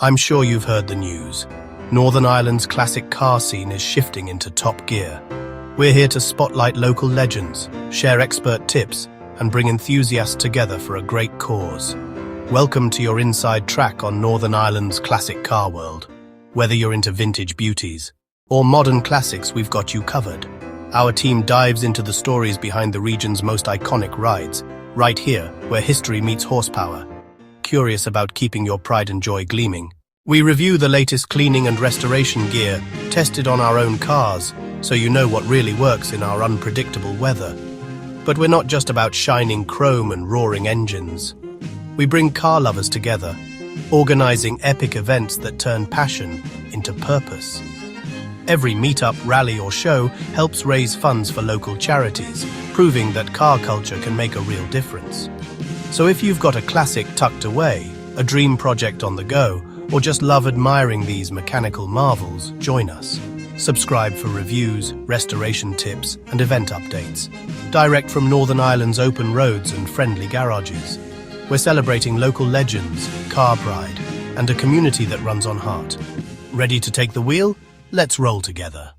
I'm sure you've heard the news. Northern Ireland's classic car scene is shifting into top gear. We're here to spotlight local legends, share expert tips, and bring enthusiasts together for a great cause. Welcome to your inside track on Northern Ireland's classic car world. Whether you're into vintage beauties or modern classics, we've got you covered. Our team dives into the stories behind the region's most iconic rides, right here, where history meets horsepower. Curious about keeping your pride and joy gleaming? We review the latest cleaning and restoration gear, tested on our own cars, so you know what really works in our unpredictable weather. But we're not just about shining chrome and roaring engines. We bring car lovers together, organizing epic events that turn passion into purpose. Every meetup, rally or show helps raise funds for local charities, proving that car culture can make a real difference. So if you've got a classic tucked away, a dream project on the go, or just love admiring these mechanical marvels, join us. Subscribe for reviews, restoration tips, and event updates, direct from Northern Ireland's open roads and friendly garages. We're celebrating local legends, car pride, and a community that runs on heart. Ready to take the wheel? Let's roll together.